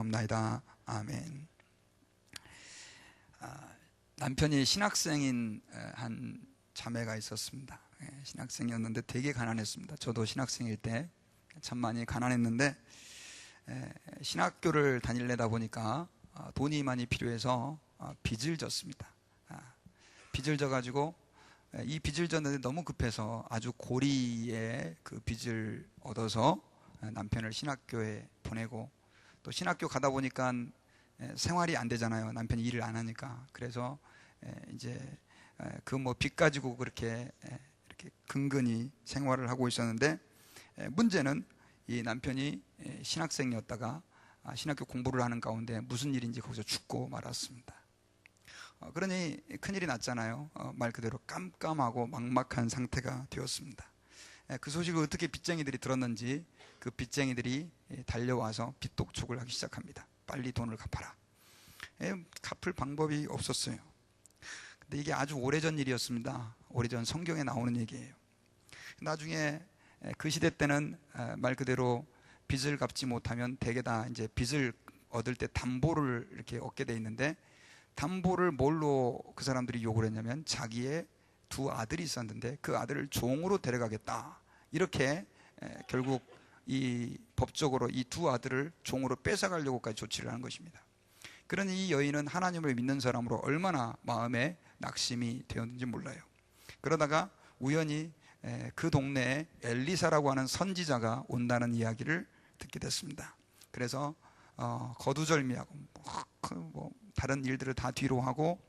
기도하옵나이다. 아멘. 남편이 신학생인 한 자매가 있었습니다. 신학생이었는데 되게 가난했습니다. 저도 신학생일 때 참 많이 가난했는데, 신학교를 다니려다 보니까 돈이 많이 필요해서 빚을 졌습니다. 빚을 져가지고 이 빚을 졌는데 너무 급해서 아주 고리의 그 빚을 얻어서 남편을 신학교에 보내고, 또 신학교 가다 보니까 생활이 안 되잖아요. 남편이 일을 안 하니까. 그래서 이제 그 뭐 빚 가지고 그렇게 이렇게 근근히 생활을 하고 있었는데, 문제는 이 남편이 신학생이었다가 신학교 공부를 하는 가운데 무슨 일인지 거기서 죽고 말았습니다. 그러니 큰일이 났잖아요. 말 그대로 깜깜하고 막막한 상태가 되었습니다. 그 소식을 어떻게 빚쟁이들이 들었는지 그 빚쟁이들이 달려와서 빚독촉을 하기 시작합니다. 빨리 돈을 갚아라. 갚을 방법이 없었어요. 근데 이게 아주 오래전 일이었습니다. 오래전 성경에 나오는 얘기예요. 나중에 그 시대 때는 말 그대로 빚을 갚지 못하면 대개 다 이제 빚을 얻을 때 담보를 이렇게 얻게 돼 있는데, 담보를 뭘로 그 사람들이 요구를 했냐면 자기의 두 아들이 있었는데 그 아들을 종으로 데려가겠다, 이렇게 결국 이 법적으로 이 두 아들을 종으로 뺏어가려고까지 조치를 하는 것입니다. 그러니 이 여인은 하나님을 믿는 사람으로 얼마나 마음에 낙심이 되었는지 몰라요. 그러다가 우연히 그 동네에 엘리사라고 하는 선지자가 온다는 이야기를 듣게 됐습니다. 그래서 거두절미하고 뭐 다른 일들을 다 뒤로 하고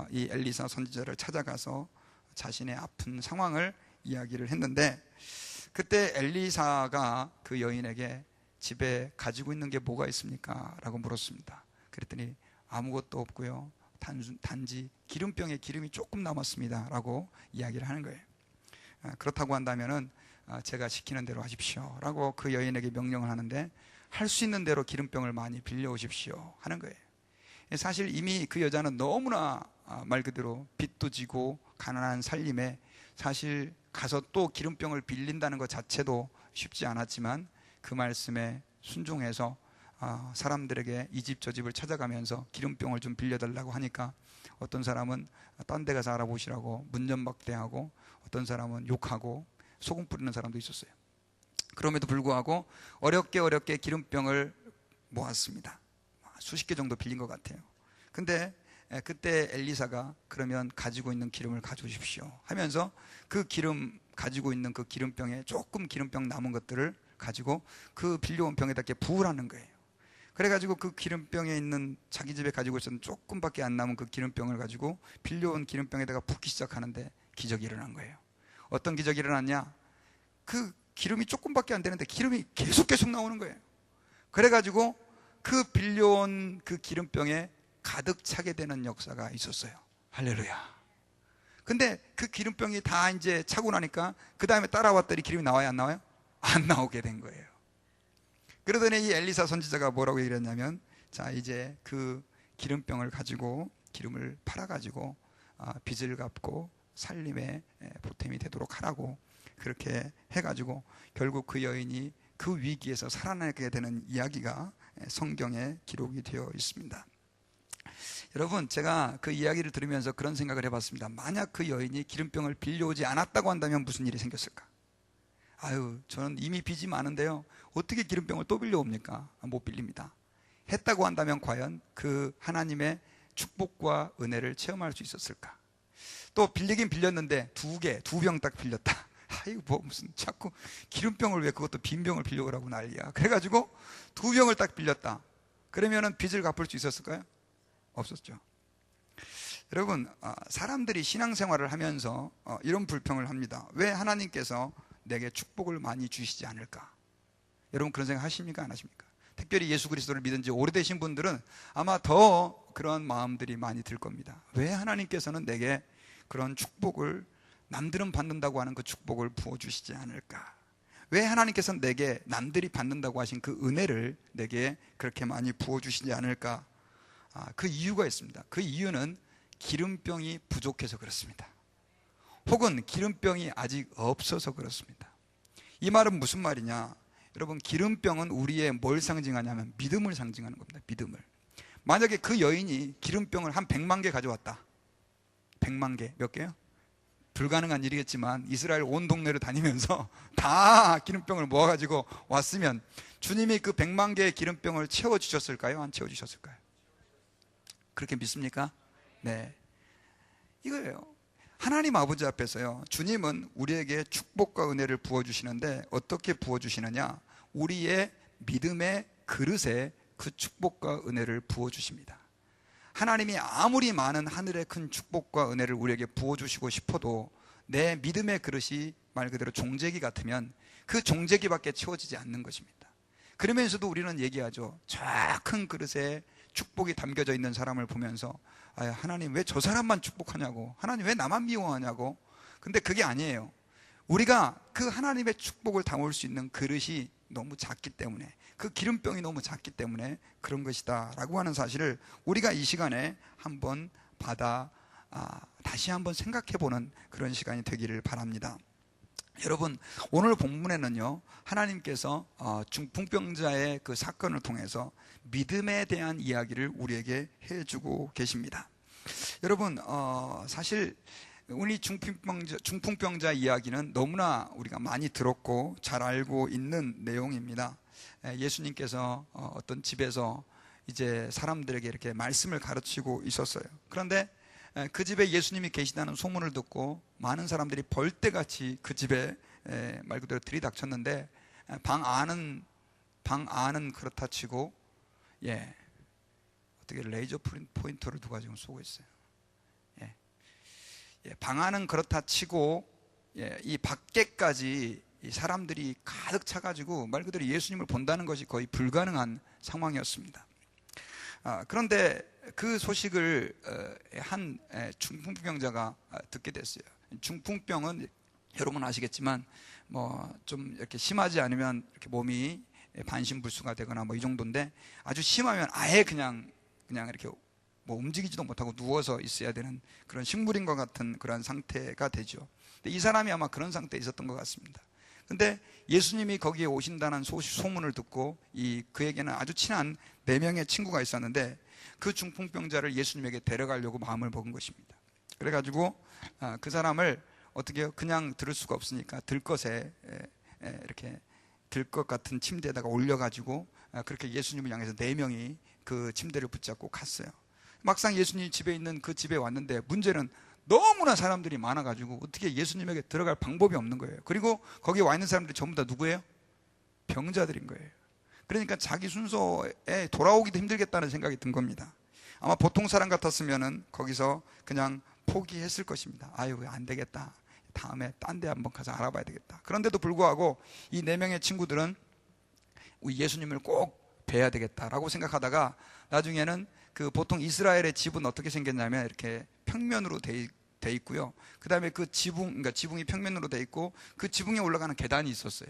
이 엘리사 선지자를 찾아가서 자신의 아픈 상황을 이야기를 했는데, 그때 엘리사가 그 여인에게 집에 가지고 있는 게 뭐가 있습니까? 라고 물었습니다. 그랬더니 아무것도 없고요, 단지 기름병에 기름이 조금 남았습니다 라고 이야기를 하는 거예요. 그렇다고 한다면은 제가 시키는 대로 하십시오 라고 그 여인에게 명령을 하는데, 할 수 있는 대로 기름병을 많이 빌려오십시오 하는 거예요. 사실 이미 그 여자는 너무나 말 그대로 빚도 지고 가난한 살림에, 사실 가서 또 기름병을 빌린다는 것 자체도 쉽지 않았지만 그 말씀에 순종해서 사람들에게 이 집 저 집을 찾아가면서 기름병을 좀 빌려달라고 하니까, 어떤 사람은 딴 데 가서 알아보시라고 문전박대하고, 어떤 사람은 욕하고 소금 뿌리는 사람도 있었어요. 그럼에도 불구하고 어렵게 기름병을 모았습니다. 수십 개 정도 빌린 것 같아요. 근데 그때 엘리사가 그러면 가지고 있는 기름을 가져오십시오 하면서 그 기름, 가지고 있는 그 기름병에 조금 기름병 남은 것들을 가지고 그 빌려온 병에다 이렇게 부으라는 거예요. 그래가지고 그 기름병에 있는, 자기 집에 가지고 있었던 조금밖에 안 남은 그 기름병을 가지고 빌려온 기름병에다가 붓기 시작하는데 기적이 일어난 거예요. 어떤 기적이 일어났냐? 그 기름이 조금밖에 안 되는데 기름이 계속 나오는 거예요. 그래가지고 그 빌려온 그 기름병에 가득 차게 되는 역사가 있었어요. 할렐루야. 근데 그 기름병이 다 이제 차고 나니까 그 다음에 따라왔더니 기름이 나와요, 안 나와요? 안 나오게 된 거예요. 그러더니 이 엘리사 선지자가 뭐라고 얘기를 했냐면, 자, 이제 그 기름병을 가지고 기름을 팔아가지고 빚을 갚고 살림에 보탬이 되도록 하라고 그렇게 해가지고 결국 그 여인이 그 위기에서 살아나게 되는 이야기가 성경에 기록이 되어 있습니다. 여러분, 제가 그 이야기를 들으면서 그런 생각을 해봤습니다. 만약 그 여인이 기름병을 빌려오지 않았다고 한다면 무슨 일이 생겼을까? 아유, 저는 이미 빚이 많은데요, 어떻게 기름병을 또 빌려옵니까? 못 빌립니다. 했다고 한다면 과연 그 하나님의 축복과 은혜를 체험할 수 있었을까? 또 빌리긴 빌렸는데 두 병 딱 빌렸다. 아이고, 뭐 무슨 자꾸 기름병을, 왜 그것도 빈 병을 빌려오라고 난리야. 그래가지고 두 병을 딱 빌렸다. 그러면은 빚을 갚을 수 있었을까요? 없었죠. 여러분, 사람들이 신앙생활을 하면서 이런 불평을 합니다. 왜 하나님께서 내게 축복을 많이 주시지 않을까? 여러분, 그런 생각 하십니까? 안 하십니까? 특별히 예수 그리스도를 믿은 지 오래되신 분들은 아마 더 그런 마음들이 많이 들 겁니다. 왜 하나님께서는 내게 그런 축복을, 남들은 받는다고 하는 그 축복을 부어주시지 않을까? 왜 하나님께서는 내게 남들이 받는다고 하신 그 은혜를 내게 그렇게 많이 부어주시지 않을까? 그 이유가 있습니다. 그 이유는 기름병이 부족해서 그렇습니다. 혹은 기름병이 아직 없어서 그렇습니다. 이 말은 무슨 말이냐? 여러분, 기름병은 우리의 뭘 상징하냐면 믿음을 상징하는 겁니다. 믿음을. 만약에 그 여인이 기름병을 한 100만 개 가져왔다. 100만 개. 몇 개요? 불가능한 일이겠지만 이스라엘 온 동네를 다니면서 다 기름병을 모아가지고 왔으면 주님이 그 100만 개의 기름병을 채워주셨을까요? 안 채워주셨을까요? 그렇게 믿습니까? 네, 이거예요. 하나님 아버지 앞에서요, 주님은 우리에게 축복과 은혜를 부어주시는데 어떻게 부어주시느냐? 우리의 믿음의 그릇에 그 축복과 은혜를 부어주십니다. 하나님이 아무리 많은 하늘의 큰 축복과 은혜를 우리에게 부어주시고 싶어도 내 믿음의 그릇이 말 그대로 종재기 같으면 그 종재기밖에 채워지지 않는 것입니다. 그러면서도 우리는 얘기하죠. 저 큰 그릇에 축복이 담겨져 있는 사람을 보면서 하나님 왜 저 사람만 축복하냐고, 하나님 왜 나만 미워하냐고. 근데 그게 아니에요. 우리가 그 하나님의 축복을 담을 수 있는 그릇이 너무 작기 때문에, 그 기름병이 너무 작기 때문에 그런 것이다 라고 하는 사실을 우리가 이 시간에 한번 다시 한번 생각해보는 그런 시간이 되기를 바랍니다. 여러분, 오늘 본문에는요, 하나님께서 중풍병자의 그 사건을 통해서 믿음에 대한 이야기를 우리에게 해주고 계십니다. 여러분, 사실 우리 중풍병자 이야기는 너무나 우리가 많이 들었고 잘 알고 있는 내용입니다. 예수님께서 어떤 집에서 이제 사람들에게 이렇게 말씀을 가르치고 있었어요. 그런데 그 집에 예수님이 계시다는 소문을 듣고 많은 사람들이 벌떼같이 그 집에 말 그대로 들이닥쳤는데, 방 안은 그렇다 치고, 어떻게 레이저 포인터를 누가 지금 쏘고 있어요. 방 안은 그렇다 치고, 이 밖에까지 이 사람들이 가득 차가지고 말 그대로 예수님을 본다는 것이 거의 불가능한 상황이었습니다. 그런데 그 소식을 한 중풍병자가 듣게 됐어요. 중풍병은 여러분 아시겠지만 좀 이렇게 심하지 않으면 이렇게 몸이 반신불수가 되거나 이 정도인데, 아주 심하면 아예 그냥 이렇게 움직이지도 못하고 누워서 있어야 되는 그런 식물인과 같은 그런 상태가 되죠. 근데 이 사람이 아마 그런 상태에 있었던 것 같습니다. 근데 예수님이 거기에 오신다는 소문을 듣고 그에게는 아주 친한 4명의 친구가 있었는데, 그 중풍병자를 예수님에게 데려가려고 마음을 먹은 것입니다. 그래가지고 그 사람을 어떻게 해요? 그냥 들을 수가 없으니까 들것에 이렇게 들것 같은 침대에다가 올려가지고 그렇게 예수님을 향해서 4명이 그 침대를 붙잡고 갔어요. 막상 예수님 집에 있는 그 집에 왔는데 문제는 너무나 사람들이 많아가지고 어떻게 예수님에게 들어갈 방법이 없는 거예요. 그리고 거기에 와 있는 사람들이 전부 다 누구예요? 병자들인 거예요. 그러니까 자기 순서에 돌아오기도 힘들겠다는 생각이 든 겁니다. 아마 보통 사람 같았으면은 거기서 그냥 포기했을 것입니다. 아유, 안 되겠다, 다음에 딴 데 한번 가서 알아봐야 되겠다. 그런데도 불구하고 이 4명의 친구들은 예수님을 꼭 뵈야 되겠다라고 생각하다가 나중에는 그 보통 이스라엘의 집은 어떻게 생겼냐면 이렇게 평면으로 돼 있고요. 그 다음에 그 그러니까 지붕이 평면으로 돼 있고 그 지붕에 올라가는 계단이 있었어요.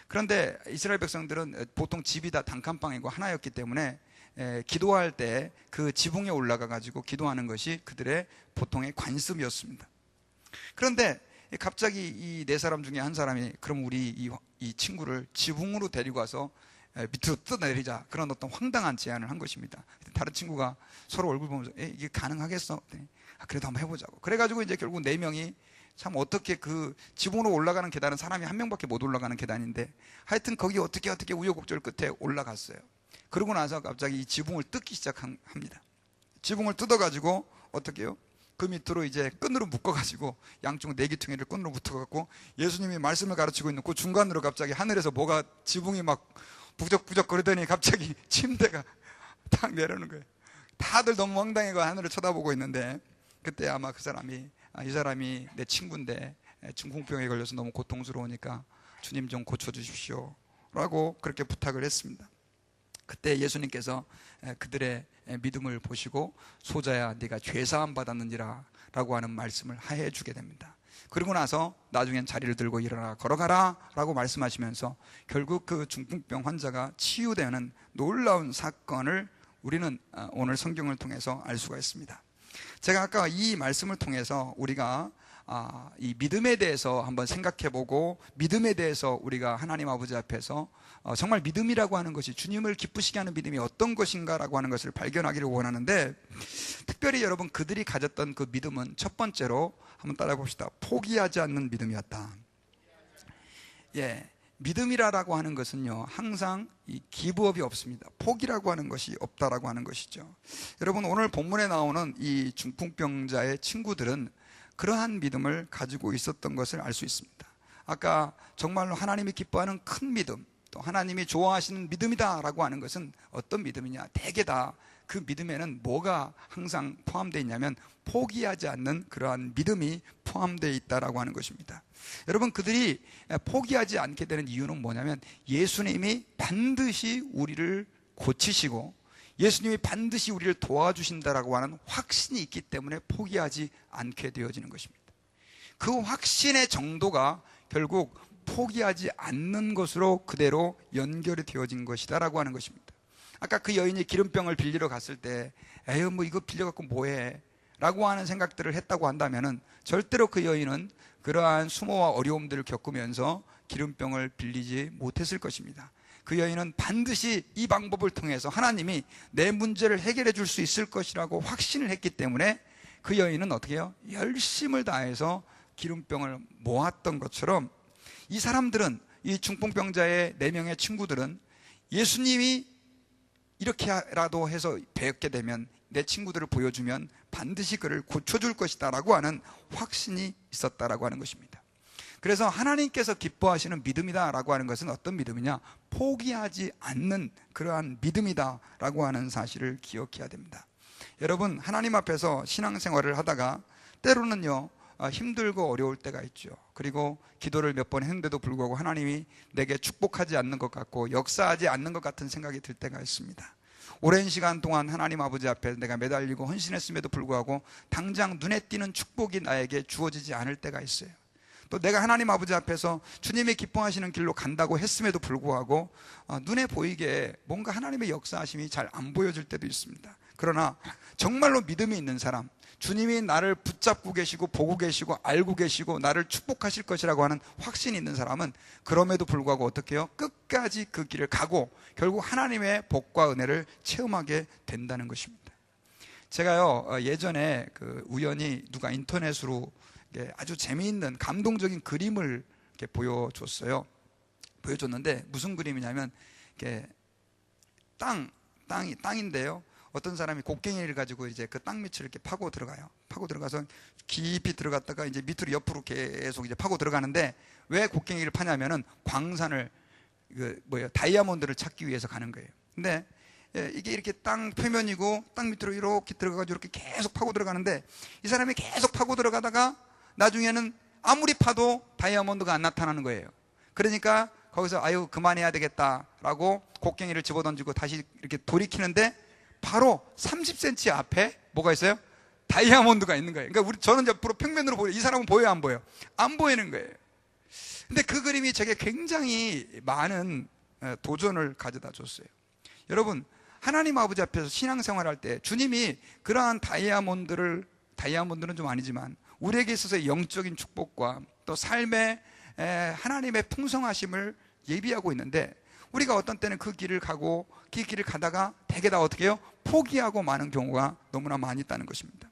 그런데 이스라엘 백성들은 보통 집이 다 단칸방이고 하나였기 때문에 기도할 때 그 지붕에 올라가 가지고 기도하는 것이 그들의 보통의 관습이었습니다. 그런데 갑자기 이 4사람 중에 한 사람이 그럼 우리 이 친구를 지붕으로 데리고 와서 밑으로 뜯어내리자, 그런 어떤 황당한 제안을 한 것입니다. 다른 친구가 서로 얼굴 보면서 이게 가능하겠어? 그래도 한번 해보자고. 그래가지고 이제 결국 4명이 참 어떻게 그 지붕으로 올라가는 계단은 사람이 1명밖에 못 올라가는 계단인데 하여튼 거기 어떻게 우여곡절 끝에 올라갔어요. 그러고 나서 갑자기 이 지붕을 뜯기 시작합니다. 지붕을 뜯어가지고 어떻게 해요? 그 밑으로 이제 끈으로 묶어가지고 양쪽 내기퉁이를 끈으로 붙어갖고 예수님이 말씀을 가르치고 있는 그 중간으로 갑자기 하늘에서 뭐가 지붕이 막 부적부적 거리더니 갑자기 침대가 탁 내려오는 거예요. 다들 너무 황당해가 하늘을 쳐다보고 있는데, 그때 아마 그 사람이 이 사람이 내 친구인데 중풍병에 걸려서 너무 고통스러우니까 주님 좀 고쳐주십시오 라고 그렇게 부탁을 했습니다. 그때 예수님께서 그들의 믿음을 보시고 소자야 네가 죄사함 받았느니라 라고 하는 말씀을 하해 주게 됩니다. 그리고 나서 나중엔 자리를 들고 일어나 걸어가라 라고 말씀하시면서 결국 그 중풍병 환자가 치유되는 놀라운 사건을 우리는 오늘 성경을 통해서 알 수가 있습니다. 제가 아까 이 말씀을 통해서 우리가 이 믿음에 대해서 한번 생각해보고, 믿음에 대해서 우리가 하나님 아버지 앞에서 정말 믿음이라고 하는 것이, 주님을 기쁘시게 하는 믿음이 어떤 것인가라고 하는 것을 발견하기를 원하는데, 특별히 여러분 그들이 가졌던 그 믿음은 첫 번째로 한번 따라해 봅시다. 포기하지 않는 믿음이었다. 예, 믿음이라고 하는 것은요, 항상 이 기브업이 없습니다. 포기라고 하는 것이 없다라고 하는 것이죠. 여러분, 오늘 본문에 나오는 이 중풍병자의 친구들은 그러한 믿음을 가지고 있었던 것을 알 수 있습니다. 아까 정말로 하나님이 기뻐하는 큰 믿음, 또 하나님이 좋아하시는 믿음이다라고 하는 것은 어떤 믿음이냐? 대개 다 그 믿음에는 뭐가 항상 포함되어 있냐면 포기하지 않는 그러한 믿음이 포함되어 있다라고 하는 것입니다. 여러분, 그들이 포기하지 않게 되는 이유는 뭐냐면 예수님이 반드시 우리를 고치시고 예수님이 반드시 우리를 도와주신다라고 하는 확신이 있기 때문에 포기하지 않게 되어지는 것입니다. 그 확신의 정도가 결국 포기하지 않는 것으로 그대로 연결이 되어진 것이다라고 하는 것입니다. 아까 그 여인이 기름병을 빌리러 갔을 때 에휴, 뭐 이거 빌려갖고 뭐해? 라고 하는 생각들을 했다고 한다면은 절대로 그 여인은 그러한 수모와 어려움들을 겪으면서 기름병을 빌리지 못했을 것입니다. 그 여인은 반드시 이 방법을 통해서 하나님이 내 문제를 해결해 줄 수 있을 것이라고 확신을 했기 때문에 그 여인은 어떻게 해요? 열심을 다해서 기름병을 모았던 것처럼 이 사람들은, 이 중풍병자의 4명의 친구들은 예수님이 이렇게라도 해서 배웠게 되면, 내 친구들을 보여주면 반드시 그를 고쳐줄 것이다 라고 하는 확신이 있었다라고 하는 것입니다. 그래서 하나님께서 기뻐하시는 믿음이다 라고 하는 것은 어떤 믿음이냐? 포기하지 않는 그러한 믿음이다 라고 하는 사실을 기억해야 됩니다. 여러분, 하나님 앞에서 신앙생활을 하다가 때로는요 힘들고 어려울 때가 있죠. 그리고 기도를 몇 번 했는데도 불구하고 하나님이 내게 축복하지 않는 것 같고 역사하지 않는 것 같은 생각이 들 때가 있습니다. 오랜 시간 동안 하나님 아버지 앞에 내가 매달리고 헌신했음에도 불구하고 당장 눈에 띄는 축복이 나에게 주어지지 않을 때가 있어요. 또 내가 하나님 아버지 앞에서 주님이 기뻐하시는 길로 간다고 했음에도 불구하고 눈에 보이게 뭔가 하나님의 역사하심이 잘 안 보여질 때도 있습니다. 그러나 정말로 믿음이 있는 사람, 주님이 나를 붙잡고 계시고 보고 계시고 알고 계시고 나를 축복하실 것이라고 하는 확신이 있는 사람은 그럼에도 불구하고 어떻게 해요? 끝까지 그 길을 가고 결국 하나님의 복과 은혜를 체험하게 된다는 것입니다. 제가요 예전에 우연히 누가 인터넷으로 아주 재미있는 감동적인 그림을 이렇게 보여줬는데 무슨 그림이냐면 땅인데요. 어떤 사람이 곡괭이를 가지고 이제 그 땅 밑을 이렇게 파고 들어가요. 파고 들어가서 깊이 들어갔다가 이제 밑으로 옆으로 계속 이제 파고 들어가는데 왜 곡괭이를 파냐면은 광산을 다이아몬드를 찾기 위해서 가는 거예요. 근데 이게 이렇게 땅 표면이고 땅 밑으로 이렇게 들어가가지고 이렇게 계속 파고 들어가는데 이 사람이 계속 파고 들어가다가 나중에는 아무리 파도 다이아몬드가 안 나타나는 거예요. 그러니까 거기서 아유 그만해야 되겠다라고 곡괭이를 집어던지고 다시 이렇게 돌이키는데 바로 30cm 앞에 뭐가 있어요? 다이아몬드가 있는 거예요. 그러니까 저는 옆으로 평면으로 보여요. 이 사람은 보여요, 안 보여요? 안 보이는 거예요. 근데 그 그림이 제게 굉장히 많은 도전을 가져다 줬어요. 여러분, 하나님 아버지 앞에서 신앙생활할 때 주님이 그러한 다이아몬드는 좀 아니지만 우리에게 있어서의 영적인 축복과 또 삶의 하나님의 풍성하심을 예비하고 있는데 우리가 어떤 때는 그 길을 가고 그 길을 가다가 대개 다 어떻게 해요? 포기하고 마는 경우가 너무나 많이 있다는 것입니다.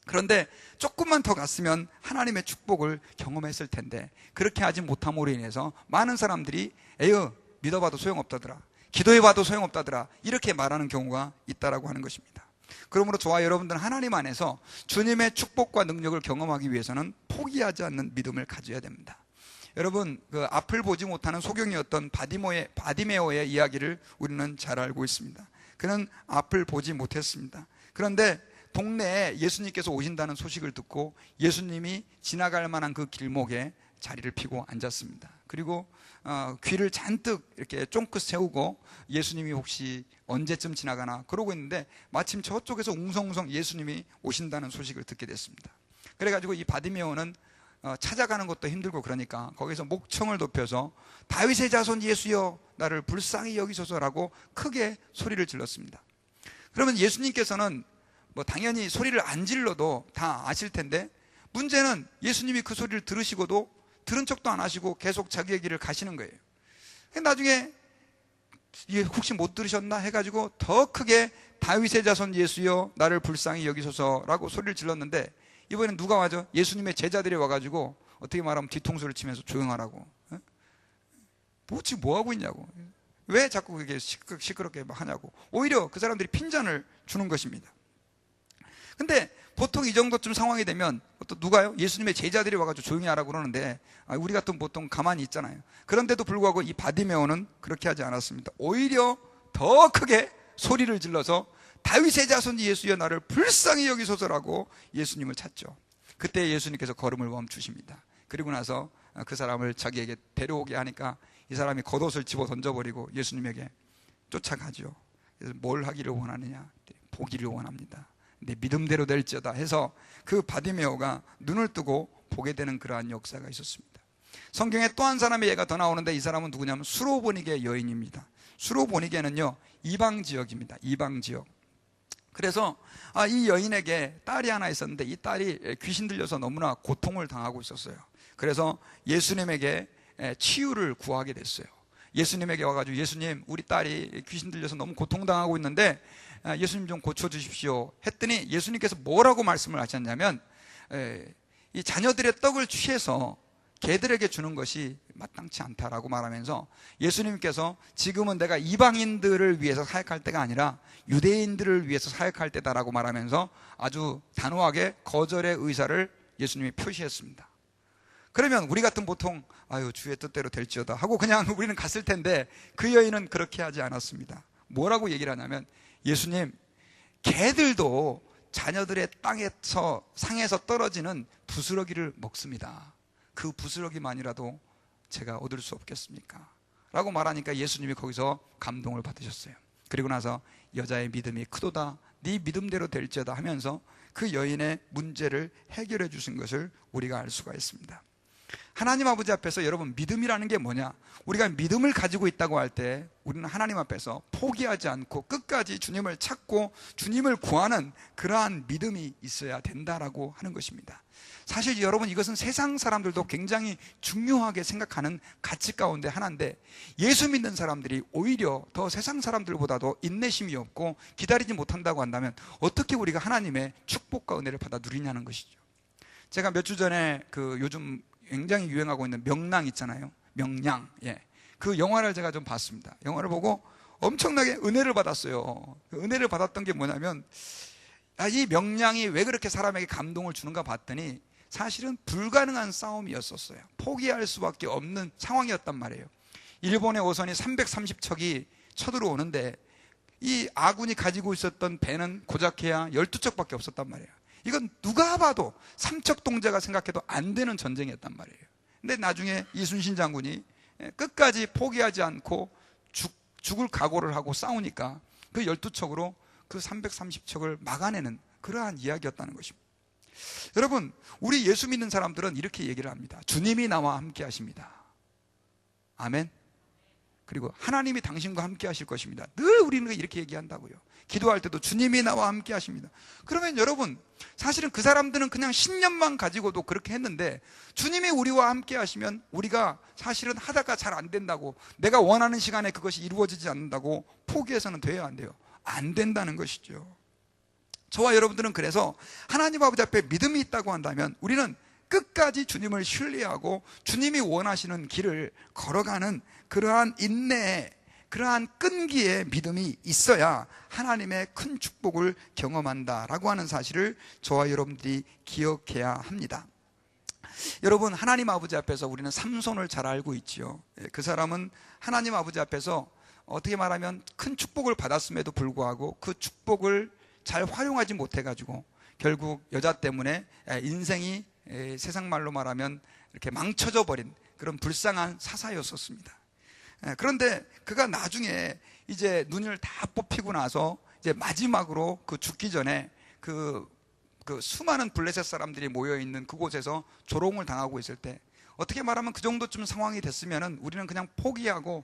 그런데 조금만 더 갔으면 하나님의 축복을 경험했을 텐데 그렇게 하지 못함으로 인해서 많은 사람들이 에휴 믿어봐도 소용없다더라, 기도해봐도 소용없다더라 이렇게 말하는 경우가 있다라고 하는 것입니다. 그러므로 저와 여러분들은 하나님 안에서 주님의 축복과 능력을 경험하기 위해서는 포기하지 않는 믿음을 가져야 됩니다. 여러분, 그 앞을 보지 못하는 소경이었던 바디메오의 이야기를 우리는 잘 알고 있습니다. 그는 앞을 보지 못했습니다. 그런데 동네에 예수님께서 오신다는 소식을 듣고 예수님이 지나갈 만한 그 길목에 자리를 피고 앉았습니다. 그리고 귀를 잔뜩 이렇게 쫑긋 세우고 예수님이 혹시 언제쯤 지나가나 그러고 있는데 마침 저쪽에서 웅성웅성 예수님이 오신다는 소식을 듣게 됐습니다. 그래가지고 이 바디메오는 찾아가는 것도 힘들고 그러니까 거기서 목청을 높여서 다윗의 자손 예수여 나를 불쌍히 여기소서라고 크게 소리를 질렀습니다. 그러면 예수님께서는 당연히 소리를 안 질러도 다 아실 텐데 문제는 예수님이 그 소리를 들으시고도 들은 척도 안 하시고 계속 자기의 길을 가시는 거예요. 나중에 혹시 못 들으셨나 해가지고 더 크게 다윗의 자손 예수여 나를 불쌍히 여기소서라고 소리를 질렀는데, 이번엔 누가 와죠? 예수님의 제자들이 와가지고 어떻게 말하면 뒤통수를 치면서 조용하라고. 지금 뭐 하고 있냐고. 왜 자꾸 그렇게 시끄럽게 하냐고. 오히려 그 사람들이 핀잔을 주는 것입니다. 근데 보통 이 정도쯤 상황이 되면 또 누가요? 예수님의 제자들이 와가지고 조용히 하라고 그러는데, 우리 같은 보통 가만히 있잖아요. 그런데도 불구하고 이 바디메오는 그렇게 하지 않았습니다. 오히려 더 크게 소리를 질러서 다윗의 자손 예수여 나를 불쌍히 여기소서라고 예수님을 찾죠. 그때 예수님께서 걸음을 멈추십니다. 그리고 나서 그 사람을 자기에게 데려오게 하니까 이 사람이 겉옷을 집어 던져버리고 예수님에게 쫓아가죠. 그래서 뭘 하기를 원하느냐? 보기를 원합니다. 내 믿음대로 될지어다 해서 그 바디메오가 눈을 뜨고 보게 되는 그러한 역사가 있었습니다. 성경에 또 한 사람의 예가 더 나오는데, 이 사람은 누구냐면 수로보니게 여인입니다. 수로보니게는요, 이방 지역입니다. 이방 지역. 그래서 이 여인에게 딸이 하나 있었는데, 이 딸이 귀신 들려서 너무나 고통을 당하고 있었어요. 그래서 예수님에게 치유를 구하게 됐어요. 예수님에게 와가지고, 예수님, 우리 딸이 귀신 들려서 너무 고통당하고 있는데 예수님 좀 고쳐주십시오 했더니, 예수님께서 뭐라고 말씀을 하셨냐면, 이 자녀들의 떡을 취해서 개들에게 주는 것이 마땅치 않다라고 말하면서, 예수님께서 지금은 내가 이방인들을 위해서 사역할 때가 아니라 유대인들을 위해서 사역할 때다라고 말하면서 아주 단호하게 거절의 의사를 예수님이 표시했습니다. 그러면 우리 같은 보통 주의 뜻대로 될지어다 하고 그냥 우리는 갔을 텐데, 그 여인은 그렇게 하지 않았습니다. 뭐라고 얘기를 하냐면, 예수님, 개들도 자녀들의 땅에서 상에서 떨어지는 부스러기를 먹습니다. 그 부스러기만이라도 제가 얻을 수 없겠습니까? 라고 말하니까 예수님이 거기서 감동을 받으셨어요. 그리고 나서 여자의 믿음이 크도다, 네 믿음대로 될지어다 하면서 그 여인의 문제를 해결해 주신 것을 우리가 알 수가 있습니다. 하나님 아버지 앞에서 여러분, 믿음이라는 게 뭐냐? 우리가 믿음을 가지고 있다고 할 때 우리는 하나님 앞에서 포기하지 않고 끝까지 주님을 찾고 주님을 구하는 그러한 믿음이 있어야 된다라고 하는 것입니다. 사실 여러분, 이것은 세상 사람들도 굉장히 중요하게 생각하는 가치 가운데 하나인데, 예수 믿는 사람들이 오히려 더 세상 사람들보다도 인내심이 없고 기다리지 못한다고 한다면 어떻게 우리가 하나님의 축복과 은혜를 받아 누리냐는 것이죠. 제가 몇 주 전에 요즘 굉장히 유행하고 있는 명랑 있잖아요. 명량. 그 영화를 제가 좀 봤습니다. 영화를 보고 엄청나게 은혜를 받았어요. 그 은혜를 받았던 게 뭐냐면, 이 명량이 왜 그렇게 사람에게 감동을 주는가 봤더니 사실은 불가능한 싸움이었었어요. 포기할 수밖에 없는 상황이었단 말이에요. 일본의 오선이 330척이 쳐들어오는데 이 아군이 가지고 있었던 배는 고작해야 12척밖에 없었단 말이에요. 이건 누가 봐도 삼척동자가 생각해도 안 되는 전쟁이었단 말이에요. 근데 나중에 이순신 장군이 끝까지 포기하지 않고 죽을 각오를 하고 싸우니까 그 12척으로 그 330척을 막아내는 그러한 이야기였다는 것입니다. 여러분, 우리 예수 믿는 사람들은 이렇게 얘기를 합니다. 주님이 나와 함께 하십니다. 아멘. 그리고 하나님이 당신과 함께 하실 것입니다. 늘 우리는 이렇게 얘기한다고요. 기도할 때도 주님이 나와 함께 하십니다. 그러면 여러분, 사실은 그 사람들은 그냥 신념만 가지고도 그렇게 했는데, 주님이 우리와 함께 하시면 우리가 사실은 하다가 잘 안 된다고, 내가 원하는 시간에 그것이 이루어지지 않는다고 포기해서는 돼요, 안 돼요? 안 된다는 것이죠. 저와 여러분들은 그래서 하나님 아버지 앞에 믿음이 있다고 한다면 우리는 끝까지 주님을 신뢰하고 주님이 원하시는 길을 걸어가는 그러한 인내에, 그러한 끈기의 믿음이 있어야 하나님의 큰 축복을 경험한다라고 하는 사실을 저와 여러분들이 기억해야 합니다. 여러분, 하나님 아버지 앞에서 우리는 삼손을 잘 알고 있지요. 그 사람은 하나님 아버지 앞에서 어떻게 말하면 큰 축복을 받았음에도 불구하고 그 축복을 잘 활용하지 못해가지고 결국 여자 때문에 인생이 세상 말로 말하면 이렇게 망쳐져 버린 그런 불쌍한 사사였었습니다. 그런데 그가 나중에 이제 눈을 다 뽑히고 나서 이제 마지막으로 그 죽기 전에 그 수많은 블레셋 사람들이 모여있는 그곳에서 조롱을 당하고 있을 때, 어떻게 말하면 그 정도쯤 상황이 됐으면은 우리는 그냥 포기하고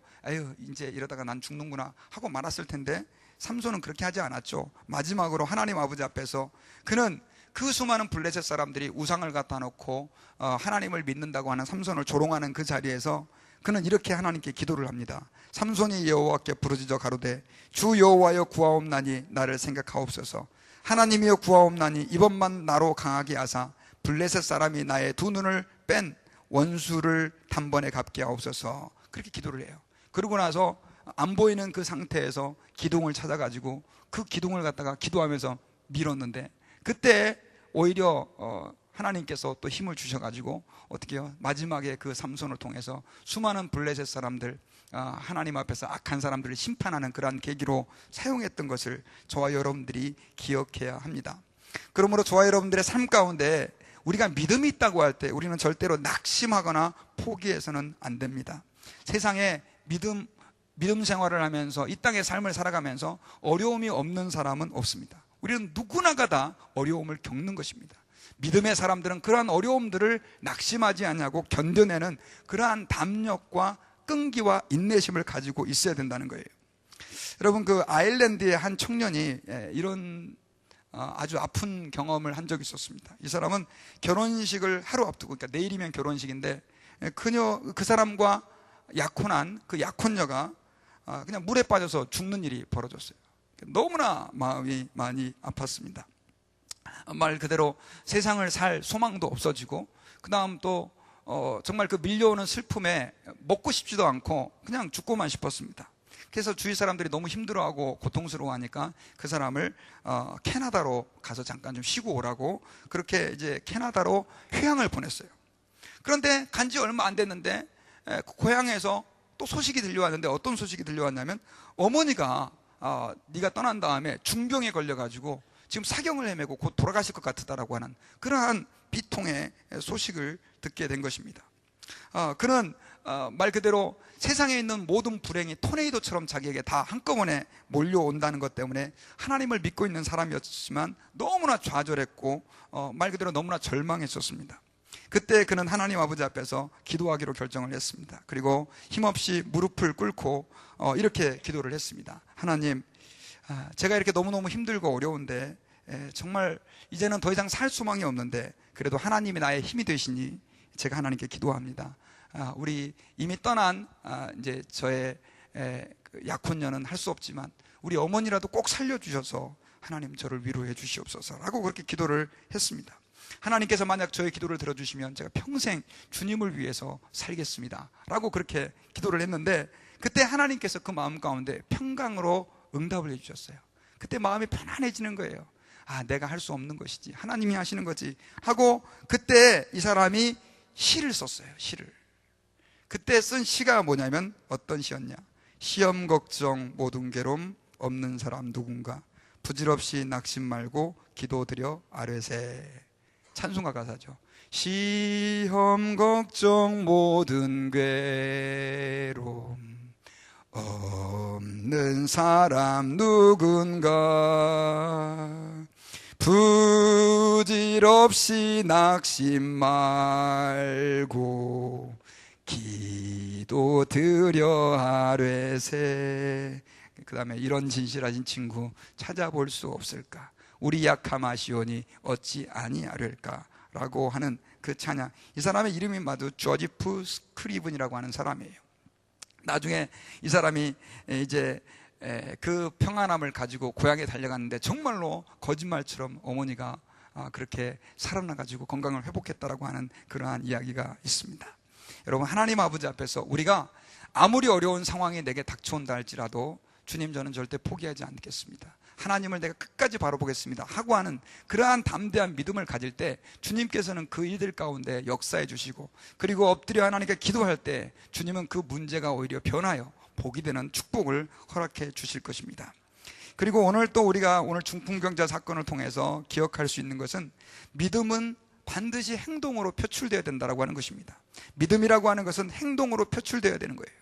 이제 이러다가 난 죽는구나 하고 말았을 텐데, 삼손은 그렇게 하지 않았죠. 마지막으로 하나님 아버지 앞에서 그는 그 수많은 블레셋 사람들이 우상을 갖다 놓고 하나님을 믿는다고 하는 삼손을 조롱하는 그 자리에서 그는 이렇게 하나님께 기도를 합니다. 삼손이 여호와께 부르짖어 가로되 주 여호와여 구하옵나니 나를 생각하옵소서. 하나님이여 구하옵나니 이번만 나로 강하게 하사 블레셋 사람이 나의 두 눈을 뺀 원수를 단번에 갚게 하옵소서. 그렇게 기도를 해요. 그러고 나서 안 보이는 그 상태에서 기둥을 찾아가지고 그 기둥을 갖다가 기도하면서 밀었는데, 그때 오히려 하나님께서 또 힘을 주셔가지고 어떻게 해요? 마지막에 그 삼손을 통해서 수많은 블레셋 사람들, 하나님 앞에서 악한 사람들을 심판하는 그러한 계기로 사용했던 것을 저와 여러분들이 기억해야 합니다. 그러므로 저와 여러분들의 삶 가운데 우리가 믿음이 있다고 할 때 우리는 절대로 낙심하거나 포기해서는 안 됩니다. 세상에 믿음 생활을 하면서 이 땅의 삶을 살아가면서 어려움이 없는 사람은 없습니다. 우리는 누구나가 다 어려움을 겪는 것입니다. 믿음의 사람들은 그러한 어려움들을 낙심하지 않냐고 견뎌내는 그러한 담력과 끈기와 인내심을 가지고 있어야 된다는 거예요. 여러분, 그 아일랜드의 한 청년이 이런 아주 아픈 경험을 한 적이 있었습니다. 이 사람은 결혼식을 하루 앞두고, 그러니까 내일이면 결혼식인데 그 사람과 약혼한 그 약혼녀가 그냥 물에 빠져서 죽는 일이 벌어졌어요. 너무나 마음이 많이 아팠습니다. 말 그대로 세상을 살 소망도 없어지고, 그 다음 또 정말 그 밀려오는 슬픔에 먹고 싶지도 않고 그냥 죽고만 싶었습니다. 그래서 주위 사람들이 너무 힘들어하고 고통스러워하니까 그 사람을 캐나다로 가서 잠깐 좀 쉬고 오라고, 그렇게 이제 캐나다로 휴양을 보냈어요. 그런데 간지 얼마 안 됐는데 고향에서 또 소식이 들려왔는데, 어떤 소식이 들려왔냐면 어머니가 네가 떠난 다음에 중병에 걸려가지고 지금 사경을 헤매고 곧 돌아가실 것 같다라고 하는 그러한 비통의 소식을 듣게 된 것입니다. 그는 말 그대로 세상에 있는 모든 불행이 토네이도처럼 자기에게 다 한꺼번에 몰려온다는 것 때문에 하나님을 믿고 있는 사람이었지만 너무나 좌절했고 말 그대로 너무나 절망했었습니다. 그때 그는 하나님 아버지 앞에서 기도하기로 결정을 했습니다. 그리고 힘없이 무릎을 꿇고 이렇게 기도를 했습니다. 하나님, 제가 이렇게 너무너무 힘들고 어려운데 정말 이제는 더 이상 살 수망이 없는데 그래도 하나님이 나의 힘이 되시니 제가 하나님께 기도합니다. 우리 이미 떠난 이제 저의 약혼녀는 할 수 없지만 우리 어머니라도 꼭 살려주셔서 하나님 저를 위로해 주시옵소서라고 그렇게 기도를 했습니다. 하나님께서 만약 저의 기도를 들어주시면 제가 평생 주님을 위해서 살겠습니다 라고 그렇게 기도를 했는데, 그때 하나님께서 그 마음 가운데 평강으로 응답을 해주셨어요. 그때 마음이 편안해지는 거예요. 내가 할 수 없는 것이지 하나님이 하시는 거지 하고, 그때 이 사람이 시를 썼어요. 시를. 그때 쓴 시가 뭐냐면 어떤 시였냐? 시험 걱정 모든 괴로움 없는 사람 누군가, 부질없이 낙심 말고 기도드려 아뢰세. 찬송가 가사죠. 시험 걱정 모든 괴로움 없는 사람 누군가, 부질없이 낙심 말고 기도드려 아뢰세. 그 다음에 이런 진실하신 친구 찾아볼 수 없을까? 우리 약함 아시오니 어찌 아니하려까? 라고 하는 그 찬양. 이 사람의 이름이 마도 조지프 스크리븐이라고 하는 사람이에요. 나중에 이 사람이 이제 그 평안함을 가지고 고향에 달려갔는데 정말로 거짓말처럼 어머니가 그렇게 살아나가지고 건강을 회복했다라고 하는 그러한 이야기가 있습니다. 여러분, 하나님 아버지 앞에서 우리가 아무리 어려운 상황이 내게 닥쳐온다 할지라도 주님, 저는 절대 포기하지 않겠습니다. 하나님을 내가 끝까지 바라보겠습니다 하고 하는 그러한 담대한 믿음을 가질 때 주님께서는 그 일들 가운데 역사해 주시고, 그리고 엎드려 하나님께 기도할 때 주님은 그 문제가 오히려 변하여 복이 되는 축복을 허락해 주실 것입니다. 그리고 오늘 또 우리가 오늘 중풍병자 사건을 통해서 기억할 수 있는 것은, 믿음은 반드시 행동으로 표출되어야 된다고 하는 것입니다. 믿음이라고 하는 것은 행동으로 표출되어야 되는 거예요.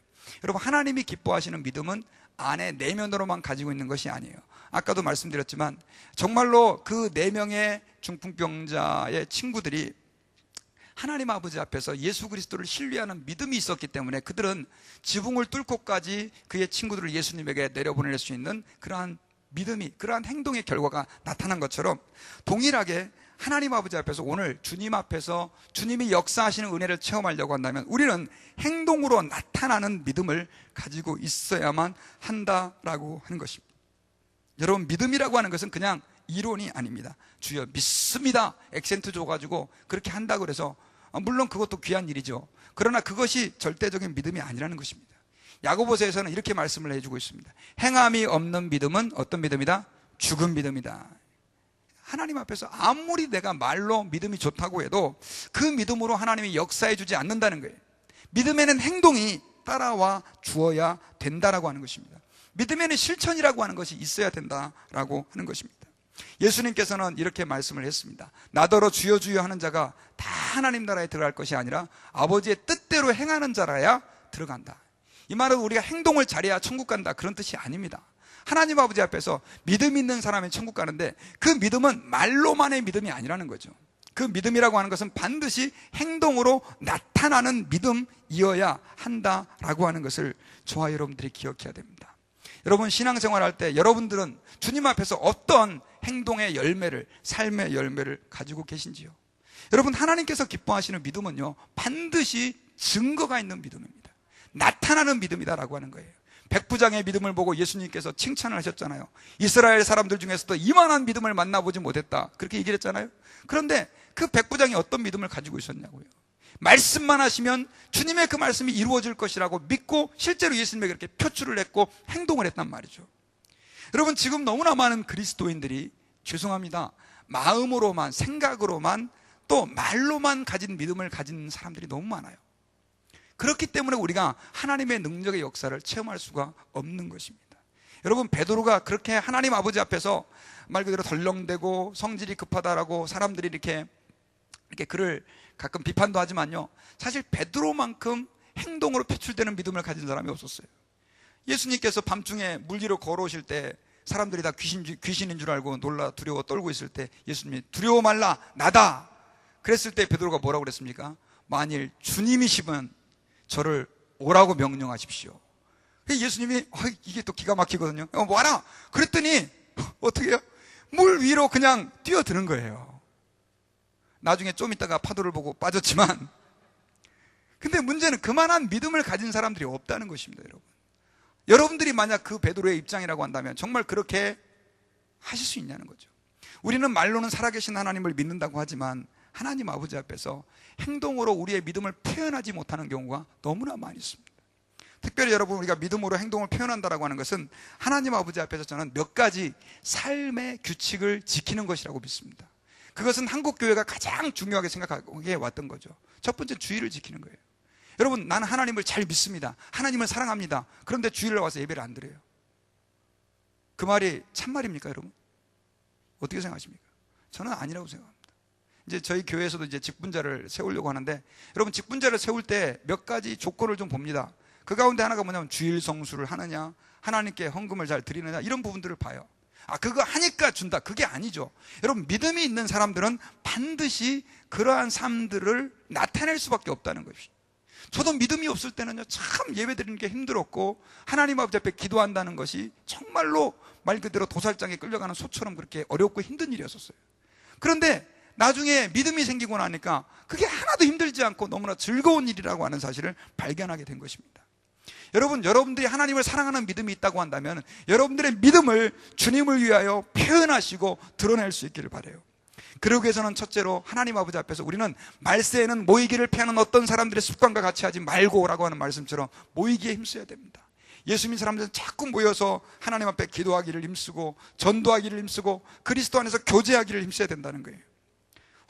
여러분, 하나님이 기뻐하시는 믿음은 안에 내면으로만 가지고 있는 것이 아니에요. 아까도 말씀드렸지만 정말로 그 4명의 중풍병자의 친구들이 하나님 아버지 앞에서 예수 그리스도를 신뢰하는 믿음이 있었기 때문에 그들은 지붕을 뚫고까지 그의 친구들을 예수님에게 내려보낼 수 있는 그러한 믿음이, 그러한 행동의 결과가 나타난 것처럼, 동일하게 하나님 아버지 앞에서 오늘 주님 앞에서 주님이 역사하시는 은혜를 체험하려고 한다면 우리는 행동으로 나타나는 믿음을 가지고 있어야만 한다라고 하는 것입니다. 여러분, 믿음이라고 하는 것은 그냥 이론이 아닙니다. 주여 믿습니다 액센트 줘가지고 그렇게 한다고 그래서 물론 그것도 귀한 일이죠. 그러나 그것이 절대적인 믿음이 아니라는 것입니다. 야고보서에서는 이렇게 말씀을 해주고 있습니다. 행함이 없는 믿음은 어떤 믿음이다? 죽은 믿음이다. 하나님 앞에서 아무리 내가 말로 믿음이 좋다고 해도 그 믿음으로 하나님이 역사해 주지 않는다는 거예요. 믿음에는 행동이 따라와 주어야 된다라고 하는 것입니다. 믿음에는 실천이라고 하는 것이 있어야 된다라고 하는 것입니다. 예수님께서는 이렇게 말씀을 했습니다. 나더러 주여 주여 하는 자가 다 하나님 나라에 들어갈 것이 아니라 아버지의 뜻대로 행하는 자라야 들어간다. 이 말은 우리가 행동을 잘해야 천국 간다 그런 뜻이 아닙니다. 하나님 아버지 앞에서 믿음 있는 사람이 천국 가는데 그 믿음은 말로만의 믿음이 아니라는 거죠. 그 믿음이라고 하는 것은 반드시 행동으로 나타나는 믿음이어야 한다라고 하는 것을 저와 여러분들이 기억해야 됩니다. 여러분, 신앙생활할 때 여러분들은 주님 앞에서 어떤 행동의 열매를, 삶의 열매를 가지고 계신지요? 여러분, 하나님께서 기뻐하시는 믿음은요, 반드시 증거가 있는 믿음입니다. 나타나는 믿음이다라고 하는 거예요. 백부장의 믿음을 보고 예수님께서 칭찬을 하셨잖아요. 이스라엘 사람들 중에서도 이만한 믿음을 만나보지 못했다, 그렇게 얘기를 했잖아요. 그런데 그 백부장이 어떤 믿음을 가지고 있었냐고요. 말씀만 하시면 주님의 그 말씀이 이루어질 것이라고 믿고 실제로 예수님에게 그렇게 표출을 했고 행동을 했단 말이죠. 여러분, 지금 너무나 많은 그리스도인들이, 죄송합니다, 마음으로만, 생각으로만, 또 말로만 가진 믿음을 가진 사람들이 너무 많아요. 그렇기 때문에 우리가 하나님의 능력의 역사를 체험할 수가 없는 것입니다. 여러분, 베드로가 그렇게 하나님 아버지 앞에서 말 그대로 덜렁대고 성질이 급하다라고 사람들이 이렇게 그를 가끔 비판도 하지만요, 사실 베드로만큼 행동으로 표출되는 믿음을 가진 사람이 없었어요. 예수님께서 밤중에 물 위로 걸어오실 때 사람들이 다 귀신인 줄 알고 놀라 두려워 떨고 있을 때 예수님이 두려워 말라, 나다 그랬을 때 베드로가 뭐라고 그랬습니까? 만일 주님이시면 저를 오라고 명령하십시오. 예수님이 이게 또 기가 막히거든요. 와라 그랬더니 어떻게 해요? 물 위로 그냥 뛰어드는 거예요. 나중에 좀 있다가 파도를 보고 빠졌지만, 근데 문제는 그만한 믿음을 가진 사람들이 없다는 것입니다. 여러분, 여러분들이 만약 그 베드로의 입장이라고 한다면 정말 그렇게 하실 수 있냐는 거죠. 우리는 말로는 살아계신 하나님을 믿는다고 하지만 하나님 아버지 앞에서 행동으로 우리의 믿음을 표현하지 못하는 경우가 너무나 많이 있습니다. 특별히 여러분, 우리가 믿음으로 행동을 표현한다고 하는 것은 하나님 아버지 앞에서 저는 몇 가지 삶의 규칙을 지키는 것이라고 믿습니다. 그것은 한국교회가 가장 중요하게 생각하고 왔던 거죠. 첫 번째, 주의를 지키는 거예요. 여러분, 나는 하나님을 잘 믿습니다, 하나님을 사랑합니다. 그런데 주일날 와서 예배를 안 드려요. 그 말이 참말입니까 여러분? 어떻게 생각하십니까? 저는 아니라고 생각합니다. 이제 저희 교회에서도 이제 직분자를 세우려고 하는데, 여러분, 직분자를 세울 때 몇 가지 조건을 좀 봅니다. 그 가운데 하나가 뭐냐면 주일 성수를 하느냐, 하나님께 헌금을 잘 드리느냐, 이런 부분들을 봐요. 그거 하니까 준다, 그게 아니죠. 여러분, 믿음이 있는 사람들은 반드시 그러한 삶들을 나타낼 수밖에 없다는 것이죠. 저도 믿음이 없을 때는요, 참 예배 드리는 게 힘들었고 하나님 아버지 앞에 기도한다는 것이 정말로 말 그대로 도살장에 끌려가는 소처럼 그렇게 어렵고 힘든 일이었었어요. 그런데 나중에 믿음이 생기고 나니까 그게 하나도 힘들지 않고 너무나 즐거운 일이라고 하는 사실을 발견하게 된 것입니다. 여러분, 여러분들이 하나님을 사랑하는 믿음이 있다고 한다면 여러분들의 믿음을 주님을 위하여 표현하시고 드러낼 수 있기를 바라요. 그러기 위해서는 첫째로 하나님 아버지 앞에서 우리는 말세에는 모이기를 피하는 어떤 사람들의 습관과 같이 하지 말고라고 하는 말씀처럼 모이기에 힘써야 됩니다. 예수 믿는 사람들은 자꾸 모여서 하나님 앞에 기도하기를 힘쓰고 전도하기를 힘쓰고 그리스도 안에서 교제하기를 힘써야 된다는 거예요.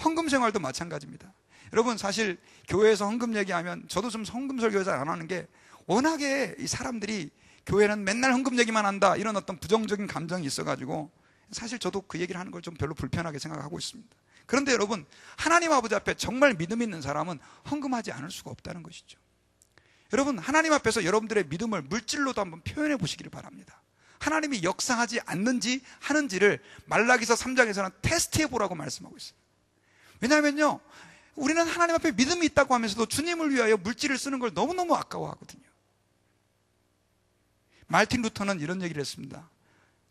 헌금 생활도 마찬가지입니다. 여러분, 사실 교회에서 헌금 얘기하면 저도 좀 헌금 설교 잘 안 하는 게, 워낙에 이 사람들이 교회는 맨날 헌금 얘기만 한다, 이런 어떤 부정적인 감정이 있어가지고 사실 저도 그 얘기를 하는 걸 좀 별로 불편하게 생각하고 있습니다. 그런데 여러분, 하나님 아버지 앞에 정말 믿음 있는 사람은 헌금하지 않을 수가 없다는 것이죠. 여러분, 하나님 앞에서 여러분들의 믿음을 물질로도 한번 표현해 보시기를 바랍니다. 하나님이 역사하지 않는지 하는지를 말라기서 3장에서는 테스트해 보라고 말씀하고 있어요. 왜냐하면요, 우리는 하나님 앞에 믿음이 있다고 하면서도 주님을 위하여 물질을 쓰는 걸 너무너무 아까워하거든요. 마르틴 루터는 이런 얘기를 했습니다.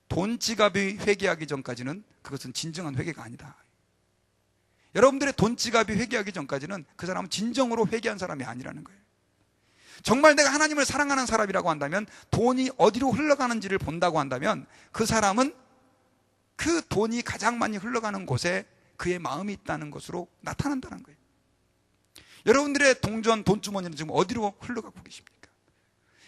돈 지갑이 회개하기 전까지는 그것은 진정한 회개가 아니다. 여러분들의 돈 지갑이 회개하기 전까지는 그 사람은 진정으로 회개한 사람이 아니라는 거예요. 정말 내가 하나님을 사랑하는 사람이라고 한다면, 돈이 어디로 흘러가는지를 본다고 한다면, 그 사람은 그 돈이 가장 많이 흘러가는 곳에 그의 마음이 있다는 것으로 나타난다는 거예요. 여러분들의 동전, 돈주머니는 지금 어디로 흘러가고 계십니까?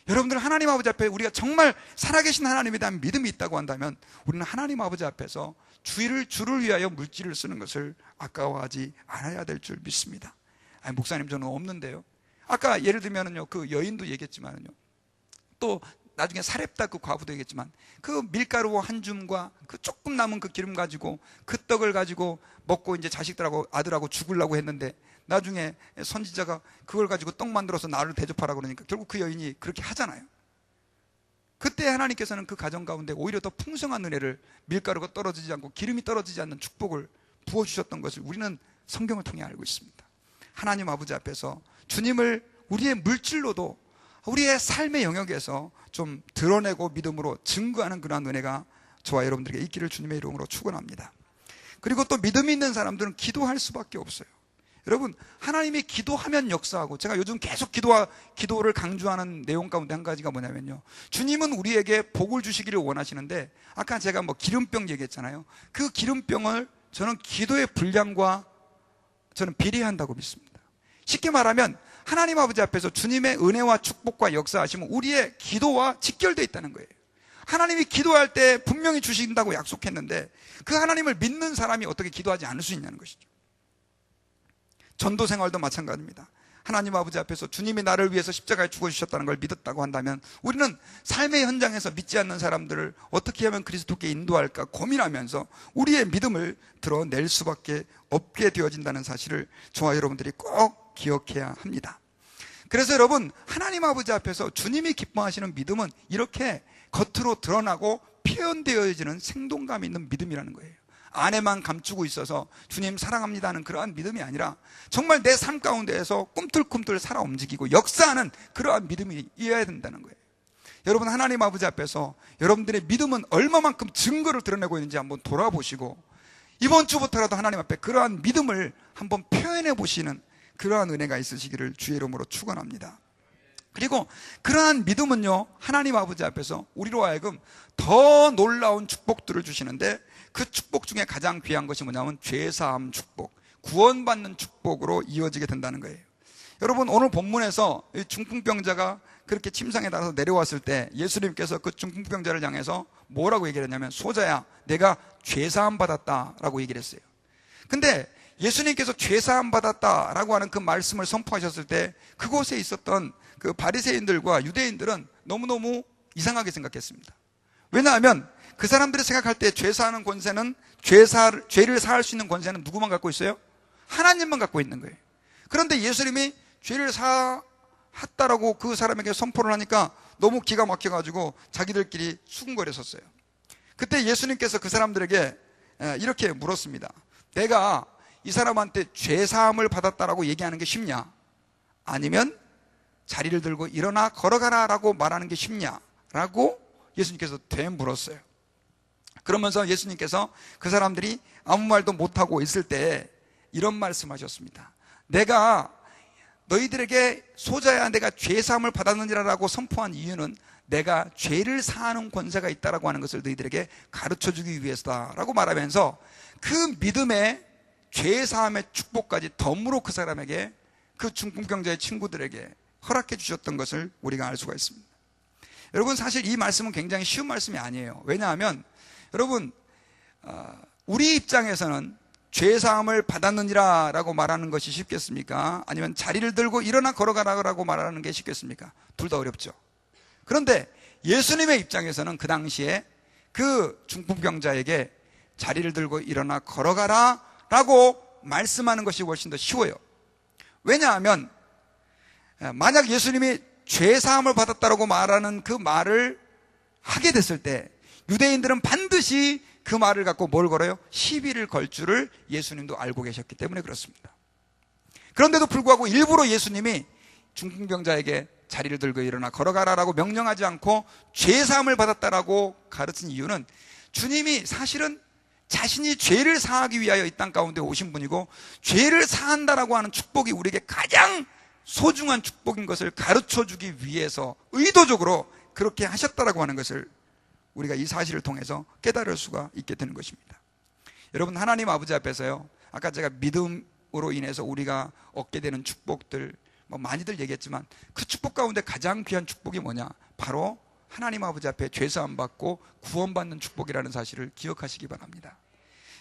여러분들 하나님 아버지 앞에 우리가 정말 살아계신 하나님에 대한 믿음이 있다고 한다면, 우리는 하나님 아버지 앞에서 주를 위하여 물질을 쓰는 것을 아까워하지 않아야 될 줄 믿습니다. 아니, 목사님 저는 없는데요. 아까 예를 들면은요, 그 여인도 얘기했지만은요, 또 나중에 사렙다 그 과부도 얘기했지만, 그 밀가루 한 줌과 그 조금 남은 그 기름 가지고 그 떡을 가지고 먹고 이제 자식들하고 아들하고 죽으려고 했는데, 나중에 선지자가 그걸 가지고 떡 만들어서 나를 대접하라고 그러니까 결국 그 여인이 그렇게 하잖아요. 그때 하나님께서는 그 가정 가운데 오히려 더 풍성한 은혜를, 밀가루가 떨어지지 않고 기름이 떨어지지 않는 축복을 부어주셨던 것을 우리는 성경을 통해 알고 있습니다. 하나님 아버지 앞에서 주님을 우리의 물질로도 우리의 삶의 영역에서 좀 드러내고 믿음으로 증거하는 그러한 은혜가 저와 여러분들에게 있기를 주님의 이름으로 축원합니다. 그리고 또 믿음이 있는 사람들은 기도할 수밖에 없어요. 여러분, 하나님이 기도하면 역사하고, 제가 요즘 계속 기도를 강조하는 내용 가운데 한 가지가 뭐냐면요, 주님은 우리에게 복을 주시기를 원하시는데, 아까 제가 뭐 기름병 얘기했잖아요. 그 기름병을 저는 기도의 분량과 저는 비례한다고 믿습니다. 쉽게 말하면 하나님 아버지 앞에서 주님의 은혜와 축복과 역사하시면 우리의 기도와 직결되어 있다는 거예요. 하나님이 기도할 때 분명히 주신다고 약속했는데, 그 하나님을 믿는 사람이 어떻게 기도하지 않을 수 있냐는 것이죠. 전도 생활도 마찬가지입니다. 하나님 아버지 앞에서 주님이 나를 위해서 십자가에 죽어주셨다는 걸 믿었다고 한다면, 우리는 삶의 현장에서 믿지 않는 사람들을 어떻게 하면 그리스도께 인도할까 고민하면서 우리의 믿음을 드러낼 수밖에 없게 되어진다는 사실을 저와 여러분들이 꼭 기억해야 합니다. 그래서 여러분, 하나님 아버지 앞에서 주님이 기뻐하시는 믿음은 이렇게 겉으로 드러나고 표현되어지는 생동감 있는 믿음이라는 거예요. 안에만 감추고 있어서 주님 사랑합니다 하는 그러한 믿음이 아니라, 정말 내 삶 가운데에서 꿈틀꿈틀 살아 움직이고 역사하는 그러한 믿음이 이어야 된다는 거예요. 여러분, 하나님 아버지 앞에서 여러분들의 믿음은 얼마만큼 증거를 드러내고 있는지 한번 돌아보시고, 이번 주부터라도 하나님 앞에 그러한 믿음을 한번 표현해 보시는 그러한 은혜가 있으시기를 주의 이름으로 축원합니다. 그리고 그러한 믿음은요, 하나님 아버지 앞에서 우리로 하여금 더 놀라운 축복들을 주시는데, 그 축복 중에 가장 귀한 것이 뭐냐면 죄사함 축복, 구원받는 축복으로 이어지게 된다는 거예요. 여러분, 오늘 본문에서 중풍병자가 그렇게 침상에 달아서 내려왔을 때 예수님께서 그 중풍병자를 향해서 뭐라고 얘기를 했냐면, 소자야, 내가 죄사함 받았다라고 얘기를 했어요. 근데 예수님께서 죄사함 받았다라고 하는 그 말씀을 선포하셨을 때, 그곳에 있었던 그 바리새인들과 유대인들은 너무너무 이상하게 생각했습니다. 왜냐하면 그 사람들이 생각할 때 죄사하는 권세는, 죄를 사할 수 있는 권세는 누구만 갖고 있어요? 하나님만 갖고 있는 거예요. 그런데 예수님이 죄를 사했다라고 그 사람에게 선포를 하니까 너무 기가 막혀가지고 자기들끼리 수군거렸었어요. 그때 예수님께서 그 사람들에게 이렇게 물었습니다. 내가 이 사람한테 죄사함을 받았다라고 얘기하는 게 쉽냐? 아니면 자리를 들고 일어나 걸어가라 라고 말하는 게 쉽냐? 라고 예수님께서 되물었어요. 그러면서 예수님께서 그 사람들이 아무 말도 못하고 있을 때 이런 말씀하셨습니다. 내가 너희들에게 소자야, 내가 죄사함을 받았느니라라고 선포한 이유는 내가 죄를 사하는 권세가 있다라고 하는 것을 너희들에게 가르쳐주기 위해서다라고 말하면서, 그 믿음의 죄사함의 축복까지 덤으로 그 사람에게, 그 중풍병자의 친구들에게 허락해 주셨던 것을 우리가 알 수가 있습니다. 여러분, 사실 이 말씀은 굉장히 쉬운 말씀이 아니에요. 왜냐하면 여러분, 우리 입장에서는 죄사함을 받았느니라 라고 말하는 것이 쉽겠습니까? 아니면 자리를 들고 일어나 걸어가라고 말하는 게 쉽겠습니까? 둘 다 어렵죠. 그런데 예수님의 입장에서는 그 당시에 그 중풍병자에게 자리를 들고 일어나 걸어가라 라고 말씀하는 것이 훨씬 더 쉬워요. 왜냐하면 만약 예수님이 죄사함을 받았다라고 말하는 그 말을 하게 됐을 때 유대인들은 반드시 그 말을 갖고 뭘 걸어요? 시비를 걸 줄을 예수님도 알고 계셨기 때문에 그렇습니다. 그런데도 불구하고 일부러 예수님이 중풍병자에게 자리를 들고 일어나 걸어가라라고 명령하지 않고 죄사함을 받았다라고 가르친 이유는, 주님이 사실은 자신이 죄를 사하기 위하여 이 땅 가운데 오신 분이고, 죄를 사한다라고 하는 축복이 우리에게 가장 소중한 축복인 것을 가르쳐주기 위해서 의도적으로 그렇게 하셨다라고 하는 것을 우리가 이 사실을 통해서 깨달을 수가 있게 되는 것입니다. 여러분, 하나님 아버지 앞에서요, 아까 제가 믿음으로 인해서 우리가 얻게 되는 축복들 많이들 얘기했지만, 그 축복 가운데 가장 귀한 축복이 뭐냐? 바로 하나님 아버지 앞에 죄사함 받고 구원받는 축복이라는 사실을 기억하시기 바랍니다.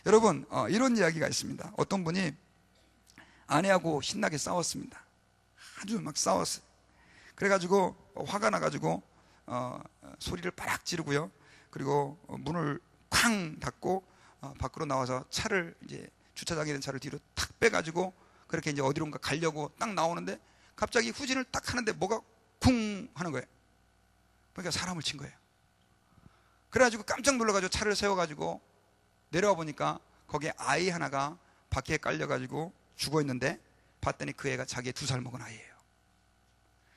여러분, 이런 이야기가 있습니다. 어떤 분이 아내하고 신나게 싸웠습니다. 아주 막 싸웠어요. 그래가지고 화가 나가지고 소리를 빠락 지르고요, 그리고 문을 쾅 닫고 밖으로 나와서 차를, 이제 주차장에 있는 차를 뒤로 탁 빼가지고 그렇게 이제 어디론가 가려고 딱 나오는데, 갑자기 후진을 딱 하는데 뭐가 쿵 하는 거예요. 그러니까 사람을 친 거예요. 그래가지고 깜짝 놀라가지고 차를 세워가지고 내려와 보니까 거기에 아이 하나가 바퀴에 깔려가지고 죽어있는데, 봤더니 그 애가 자기의 2살 먹은 아이예요.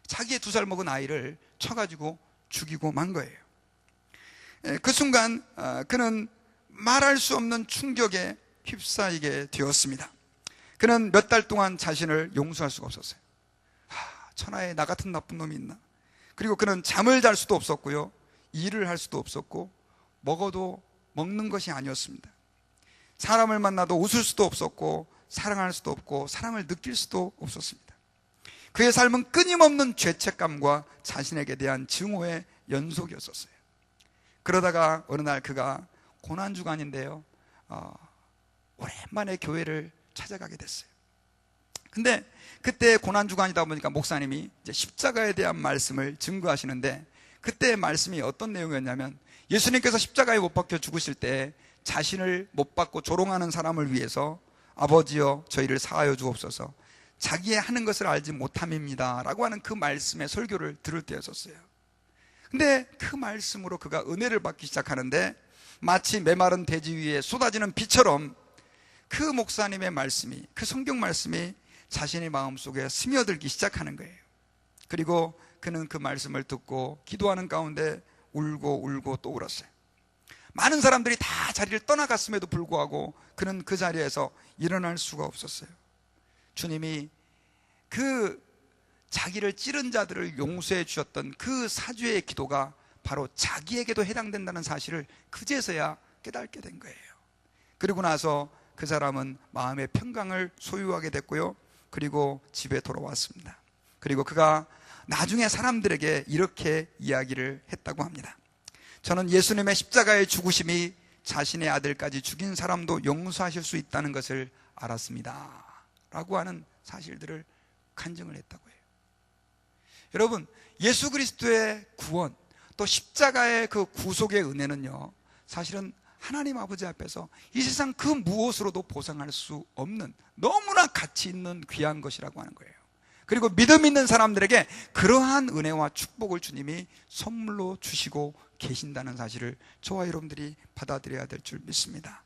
자기의 2살 먹은 아이를 쳐가지고 죽이고 만 거예요. 그 순간 그는 말할 수 없는 충격에 휩싸이게 되었습니다. 그는 몇 달 동안 자신을 용서할 수가 없었어요. 천하에 나 같은 나쁜 놈이 있나? 그리고 그는 잠을 잘 수도 없었고요, 일을 할 수도 없었고, 먹어도 먹는 것이 아니었습니다. 사람을 만나도 웃을 수도 없었고, 사랑할 수도 없고, 사랑을 느낄 수도 없었습니다. 그의 삶은 끊임없는 죄책감과 자신에게 대한 증오의 연속이었었어요. 그러다가 어느 날 그가 고난주간인데요, 오랜만에 교회를 찾아가게 됐어요. 근데 그때 고난주간이다 보니까 목사님이 이제 십자가에 대한 말씀을 증거하시는데, 그때 말씀이 어떤 내용이었냐면, 예수님께서 십자가에 못 박혀 죽으실 때 자신을 못 받고 조롱하는 사람을 위해서 아버지여 저희를 사하여 주옵소서, 자기의 하는 것을 알지 못함입니다 라고 하는 그 말씀의 설교를 들을 때였었어요. 근데 그 말씀으로 그가 은혜를 받기 시작하는데, 마치 메마른 대지 위에 쏟아지는 비처럼 그 목사님의 말씀이, 그 성경 말씀이 자신의 마음속에 스며들기 시작하는 거예요. 그리고 그는 그 말씀을 듣고 기도하는 가운데 울고 또 울었어요. 많은 사람들이 다 자리를 떠나갔음에도 불구하고 그는 그 자리에서 일어날 수가 없었어요. 주님이 그 자기를 찌른 자들을 용서해 주셨던 그 사죄의 기도가 바로 자기에게도 해당된다는 사실을 그제서야 깨닫게 된 거예요. 그리고 나서 그 사람은 마음의 평강을 소유하게 됐고요, 그리고 집에 돌아왔습니다. 그리고 그가 나중에 사람들에게 이렇게 이야기를 했다고 합니다. 저는 예수님의 십자가의 죽으심이 자신의 아들까지 죽인 사람도 용서하실 수 있다는 것을 알았습니다 라고 하는 사실들을 간증을 했다고 해요. 여러분, 예수 그리스도의 구원, 또 십자가의 그 구속의 은혜는요, 사실은 하나님 아버지 앞에서 이 세상 그 무엇으로도 보상할 수 없는 너무나 가치 있는 귀한 것이라고 하는 거예요. 그리고 믿음 있는 사람들에게 그러한 은혜와 축복을 주님이 선물로 주시고 계신다는 사실을 저와 여러분들이 받아들여야 될 줄 믿습니다.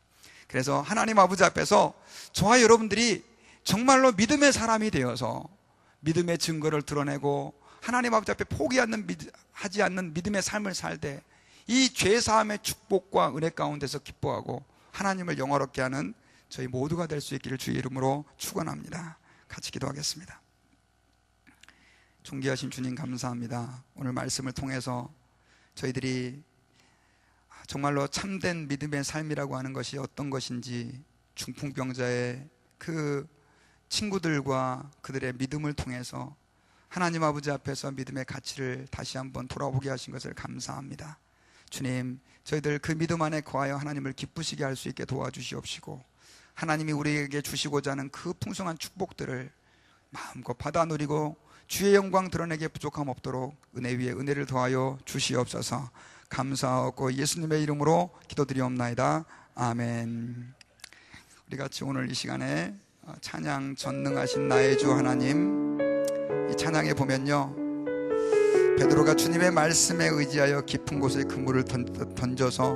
그래서 하나님 아버지 앞에서 저와 여러분들이 정말로 믿음의 사람이 되어서 믿음의 증거를 드러내고 하나님 아버지 앞에 포기하지 않는 믿음의 삶을 살 때 이 죄사함의 축복과 은혜 가운데서 기뻐하고 하나님을 영화롭게 하는 저희 모두가 될 수 있기를 주의 이름으로 축원합니다. 같이 기도하겠습니다. 존귀하신 주님, 감사합니다. 오늘 말씀을 통해서 저희들이 정말로 참된 믿음의 삶이라고 하는 것이 어떤 것인지, 중풍병자의 그 친구들과 그들의 믿음을 통해서 하나님 아버지 앞에서 믿음의 가치를 다시 한번 돌아보게 하신 것을 감사합니다. 주님, 저희들 그 믿음 안에 거하여 하나님을 기쁘시게 할 수 있게 도와주시옵시고, 하나님이 우리에게 주시고자 하는 그 풍성한 축복들을 마음껏 받아 누리고 주의 영광 드러내게 부족함 없도록 은혜 위에 은혜를 더하여 주시옵소서. 감사하고 예수님의 이름으로 기도드리옵나이다. 아멘. 우리 같이 오늘 이 시간에 찬양 전능하신 나의 주 하나님, 이 찬양에 보면요, 베드로가 주님의 말씀에 의지하여 깊은 곳에 그물을 던져서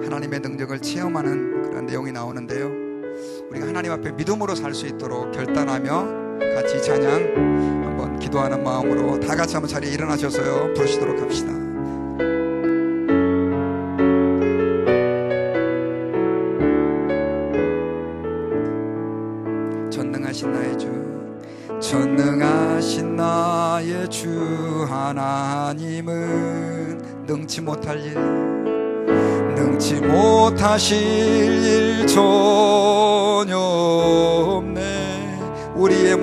하나님의 능력을 체험하는 그런 내용이 나오는데요, 우리가 하나님 앞에 믿음으로 살 수 있도록 결단하며 같이 찬양 한번 기도하는 마음으로 다 같이 한번 자리에 일어나셔서요 부르시도록 합시다. 전능하신 나의 주 하나님은 능치 못하실 일 전혀 없네. 우리의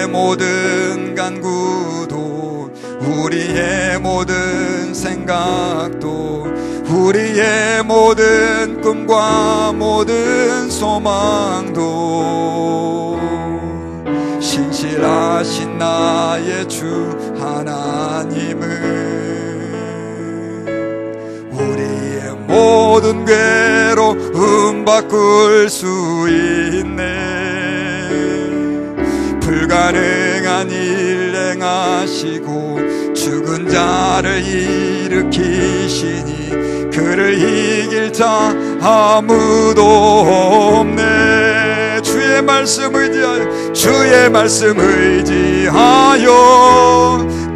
모든 간구도, 우리의 모든 생각도, 우리의 모든 꿈과 모든 소망도 신실하신 나의 주 하나님은 우리의 모든 괴로움 바꿀 수 있네. 불가능한 일 행하시고 죽은 자를 일으키시니 그를 이길 자 아무도 없네. 주의 말씀 의지하여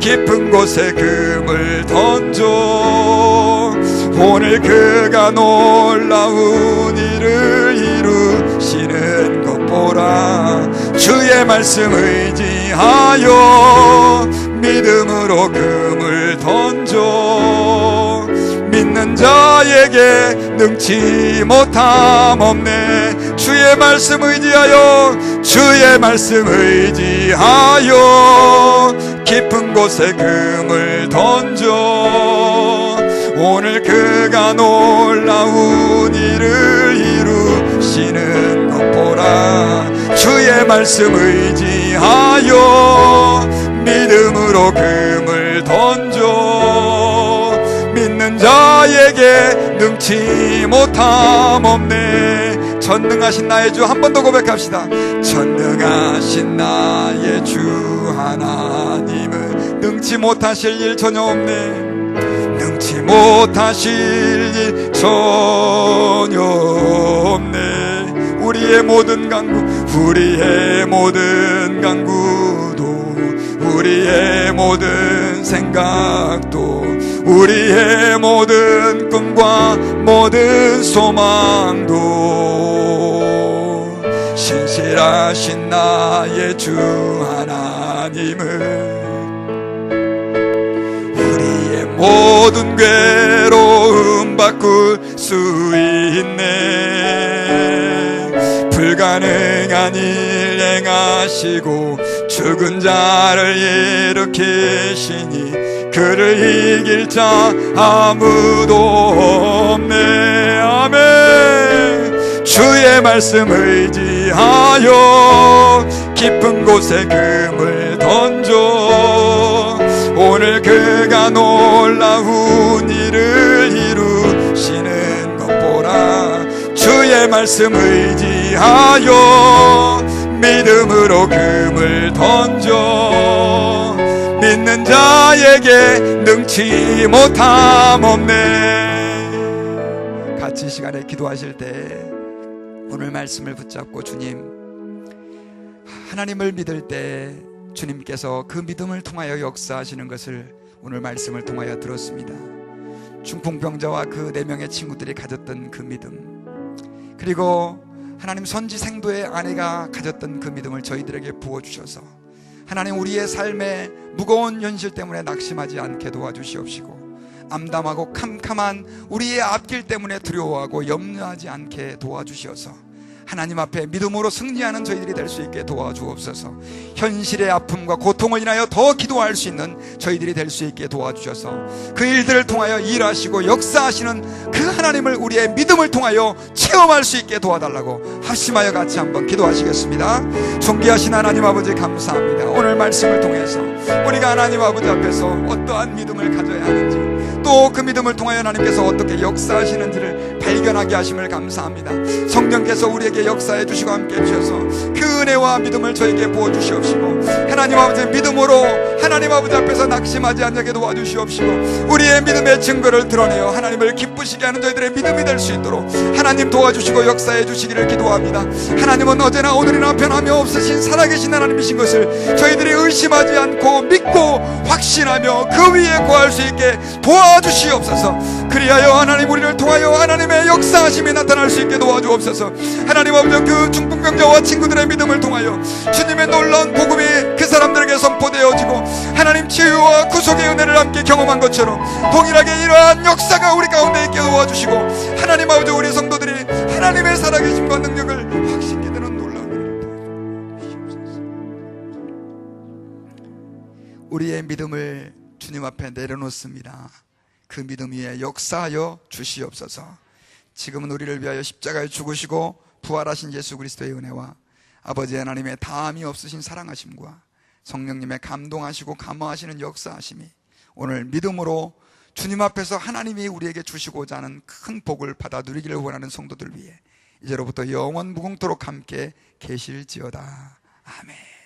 깊은 곳에 금을 던져 오늘 그가 놀라운 일을 이루시는 것 보라. 주의 말씀 의지하여 믿음으로 금을 던져 믿는 자에게 능치 못함 없네. 주의 말씀 의지하여 깊은 곳에 금을 던져 오늘 그가 놀라운 일을 이루시는 것 보라. 주의 말씀 의지하여 믿음으로 금을 던져 믿는 자에게 능치 못함 없네. 전능하신 나의 주, 한 번 더 고백합시다. 전능하신 나의 주 하나님은 능치 못하실 일 전혀 없네. 능치 못하실 일 전혀 없네. 우리의 모든 간구도, 우리의 모든 생각도, 우리의 모든 꿈과 모든 소망도 신실하신 나의 주 하나님은 우리의 모든 괴로움 바꿀 수 있네. 불가능한 일 행하시고 죽은 자를 일으키시니 그를 이길 자 아무도 없네. 아멘. 주의 말씀 의지하여 깊은 곳에 금을 던져 오늘 그가 놀라운 일을 이루시는 것 보라. 주의 말씀 의지하여 믿음으로 금을 던져 믿는 자에게 능치 못함 없네. 같이 이 시간에 기도하실 때 오늘 말씀을 붙잡고 주님, 하나님을 믿을 때 주님께서 그 믿음을 통하여 역사하시는 것을 오늘 말씀을 통하여 들었습니다. 중풍병자와 그 4명의 친구들이 가졌던 그 믿음, 그리고 하나님 선지 생도의 아내가 가졌던 그 믿음을 저희들에게 부어주셔서 하나님 우리의 삶의 무거운 현실 때문에 낙심하지 않게 도와주시옵시고 암담하고 캄캄한 우리의 앞길 때문에 두려워하고 염려하지 않게 도와주시어서 하나님 앞에 믿음으로 승리하는 저희들이 될 수 있게 도와주옵소서. 현실의 아픔과 고통을 인하여 더 기도할 수 있는 저희들이 될 수 있게 도와주셔서 그 일들을 통하여 일하시고 역사하시는 그 하나님을 우리의 믿음을 통하여 체험할 수 있게 도와달라고 합심하여 같이 한번 기도하시겠습니다. 존귀하신 하나님 아버지 감사합니다. 오늘 말씀을 통해서 우리가 하나님 아버지 앞에서 어떠한 믿음을 가져야 하는지, 또 그 믿음을 통하여 하나님께서 어떻게 역사하시는지를 발견하게 하심을 감사합니다. 성령께서 우리에게 역사해 주시고 함께 해주셔서 그 은혜와 믿음을 저에게 부어주시옵시고 하나님 아버지 믿음으로 하나님 아버지 앞에서 낙심하지 않게 도와주시옵시고 우리의 믿음의 증거를 드러내어 하나님을 기쁘시게 하는 저희들의 믿음이 될 수 있도록 하나님 도와주시고 역사해 주시기를 기도합니다. 기도합니다. 하나님은 어제나 오늘이나 변함이 없으신 살아계신 하나님이신 것을 저희들이 의심하지 않고 믿고 확신하며 그 위에 구할 수 있게 도와주시옵소서. 그리하여 하나님 우리를 통하여 하나님의 역사하심이 나타날 수 있게 도와주옵소서. 하나님 아버지, 그 중풍병자와 친구들의 믿음을 통하여 주님의 놀라운 복음이 그 사람들에게 선포되어지고 하나님 치유와 구속의 은혜를 함께 경험한 것처럼 동일하게 이러한 역사가 우리 가운데 있게 도와주시고, 하나님 아버지, 우리 성도들이 하나님의 살아계심과 능력을 확신케 되는 놀라운 은혜를 도와주시옵소서. 우리의 믿음을 주님 앞에 내려놓습니다. 그 믿음 위에 역사하여 주시옵소서. 지금은 우리를 위하여 십자가에 죽으시고 부활하신 예수 그리스도의 은혜와 아버지 하나님의 다함이 없으신 사랑하심과 성령님의 감동하시고 감화하시는 역사하심이 오늘 믿음으로 주님 앞에서 하나님이 우리에게 주시고자 하는 큰 복을 받아 누리기를 원하는 성도들 위해 이제로부터 영원 무궁토록 함께 계실지어다. 아멘.